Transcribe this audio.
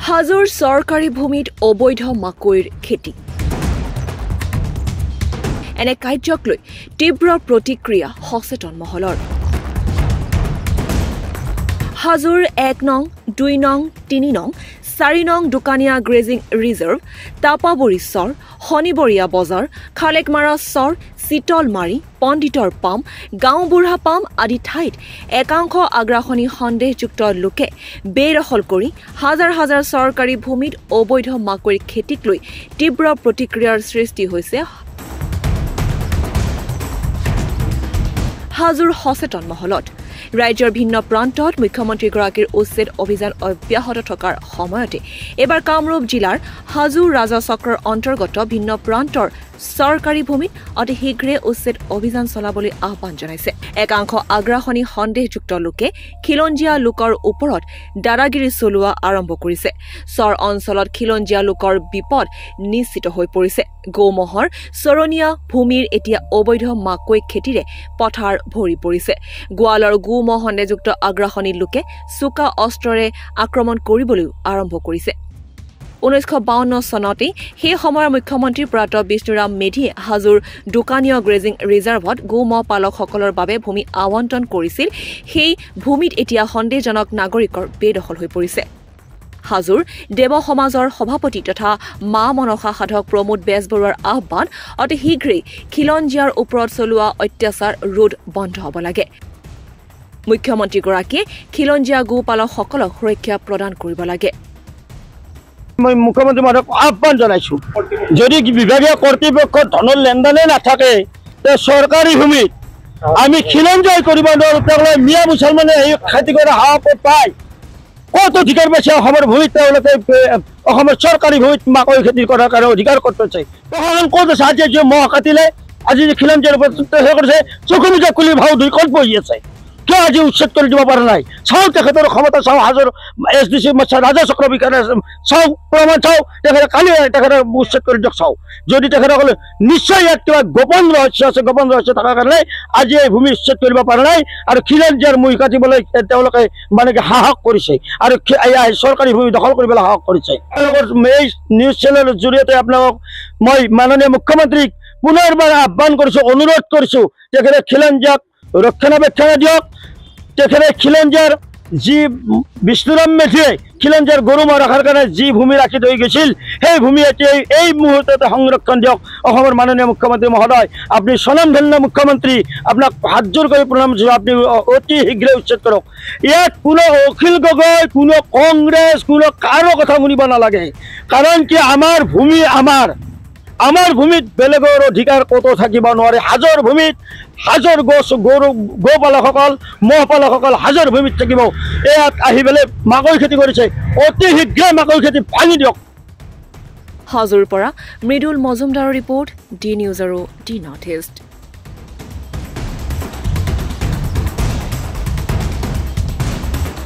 হাজোৰ চৰকাৰী ভূমিত অবৈধ মাকৈৰ খেতি এনে কাৰ্যক লৈ তীব্ৰ প্ৰতিক্ৰিয়া সচেতন মহলৰ হাজোৰ ১ নং ২ নং ৩ নং ৪ নং দোকানীয়া গ্ৰেজিং ৰিজাৰ্ভ তাপাবৰী চৰ শনিবৰীয়া বজাৰ খালেকমাৰা চৰ চিতলমাৰী পণ্ডিতৰ পাম গাঁওবুঢ়া পাম আদি ঠাইত একাংশ আগ্ৰাসনী সন্দেহযুক্ত লোকে বেদখল কৰি হাজাৰ হাজাৰ চৰকাৰী ভূমিত অবৈধ মাকৈৰ খেতিক লৈ তীব্ৰ প্ৰতিক্ৰিয়াৰ সৃষ্টি হৈছে হাজোৰ সচেতন মহলত ৰাজ্যৰ ভিন্ন প্ৰান্তত মুখ্যমন্ত্ৰীগৰাকীৰ উচ্ছেদ অভিযান অব্যাহত থকাৰ সময়তে এবাৰ কামৰূপ জিলাৰ হাজো ৰাজা চক্ৰৰ অন্তৰ্গত ভিন্ন প্ৰান্তৰ চৰকাৰী ভূমিত অতি শীঘ্ৰে উচ্ছেদ অভিযান চলাবলৈ আহ্বান জনাইছে একাংশ আগ্ৰাসনী সন্দেহযুক্ত লোকে খিলঞ্জীয়া লোকৰ ওপৰত দাদাগিৰি চলোৱা আৰম্ভ কৰিছে চৰ অঞ্চলত খিলঞ্জীয়া লোকৰ বিপদ নিশ্চিত হৈ পৰিছে গৌমহৰ চৰণীয়া ভূমিৰ এতিয়া অবৈধ মাকৈ খেতিৰে পথাৰ ভৰি পৰিছে গোৱালৰ গোমহ সন্দেহযুক্ত আগ্ৰাসনী লোকে চোকা অস্ত্ৰৰে আক্ৰমণ কৰিবলৈ আৰম্ভ কৰিছে 1952 চনতে সেই সময়ৰ মুখ্যমন্ত্ৰী প্ৰাত বিষ্ণুৰাম মেধিয়ে হাজোৰ দোকানীয় গ্ৰেজিং ৰিজাৰ্ভত গোমহ পালকসকলৰ বাবে ভূমি আৱণ্টন কৰিছিল সেই ভূমিত এতিয়া সন্দেহজনক নাগৰিকৰ বেদখল হৈ পৰিছে হাজোৰ দেৱ সমাজৰ সভাপতি তথা মা মনসা সাধক প্ৰমোদ বেজবৰুৱাৰ আহ্বান অতি শীঘ্ৰেই খিলঞ্জীয়াৰ ওপৰত চলোৱা অত্যাচাৰ ৰোধ বন্ধ হ'ব লাগে মুখ্যমন্ত্ৰীগৰাকীয়ে খিলঞ্জীয়া গোপালকসকলক সুৰক্ষা প্ৰদান কৰিব লাগে মই মুখ্যমন্ত্ৰী মহোদয়ক আহ্বান জানাইছো যদি বিভাগীয় কৰ্তৃপক্ষৰ ধনৰ লেনদেনে নাথাকে তে সৰকাৰি ভূমিত আমি খিলঞ্জয় কৰিব নোৱাৰো তেওঁলোকে মিয়া মুছলমানে এই খেতি কৰা হাপ পায় কত অধিকাৰ পাইছে অসমৰ ভূমিত তেওঁলোকে অসমৰ চৰকাৰী ভূমিত মাকৈ খেতি কৰাৰ কাৰণে অধিকাৰ ক'ত পাইছে প্ৰশাসন ক'ত আছে আজি যে মহ কাটিলে আজি যে খিলঞ্জীৰ ওপৰত কৰিছে চকু মুজা খুলি ভাও দুই ক'ত বহি আছে কিয় আজি উচ্ছেদ কৰি দিব পৰা নাই চাওঁ তেখেতৰ ক্ষমতা চাওঁ হাজোৰ SDC ৰাজা চক্ৰ বিকাশ চাওঁ প্ৰমাণ চাওঁ তেখেতে কালি তেখেতে উচ্ছেদ কৰি দিয়ক চাওঁ যদি তেখেতসকলে নিশ্চয় ইয়াত কিবা গোপন ৰহস্য আছে গোপন ৰহস্য থকাৰ কাৰণে আজি এই ভূমি উচ্ছেদ কৰিব পৰা নাই আৰু খিলঞ্জীয়াৰ মুখ কাটিবলৈ তেওঁলোকে মানে কি সাহস কৰিছে আৰু চৰকাৰী ভূমি দখল কৰিবলৈ সাহস কৰিছে তেওঁলোকৰ এই নিউজ চেনেলৰ জৰিয়তে আপোনালোকক মই মাননীয় মুখ্যমন্ত্ৰীক পুনৰবাৰ আহ্বান কৰিছোঁ অনুৰোধ কৰিছোঁ তেখেতে খিলঞ্জীয়াক ৰক্ষণাবেক্ষণ দিয়ক তেখেতে খিলঞ্জীয়াৰ যি বিষ্ণুৰাম মেধিয়ে খিলঞ্জীয়াৰ গৰু ম'হ ৰখাৰ কাৰণে যি ভূমি ৰাখি থৈ গৈছিল সেই ভূমি এতিয়া এই মুহূৰ্ততে সংৰক্ষণ দিয়ক অসমৰ মাননীয় মুখ্যমন্ত্ৰী মহোদয় আপুনি স্বনামধন্য মুখ্যমন্ত্ৰী আপোনাক হাতযোৰ কৰি প্ৰণাম জনাইছোঁ আপুনি অতি শীঘ্ৰে উচ্ছেদ কৰক ইয়াত কোনো অখিল গগৈ কোনো কংগ্ৰেছ কোনো কাৰো কথা শুনিব নালাগে কাৰণ কি আমাৰ ভূমি আমাৰ ভূমিত বেলেগৰ অধিকাৰ কতো থাকিব নোৱাৰে হাজোৰ ভূমিত হাজোৰ গোপালকসকল মহপালকসকল হাজোৰ ভূমিত থাকিব ইয়াত আহি পেলাই মাকৈ খেতি কৰিছে অতি শীঘ্ৰে মাকৈ খেতি ভাঙি দিয়ক হাজোৰ পৰা মৃদুল মজুমদাৰৰ ৰিপৰ্ট ডি নিউজ আৰু ডি নৰ্থ ইষ্ট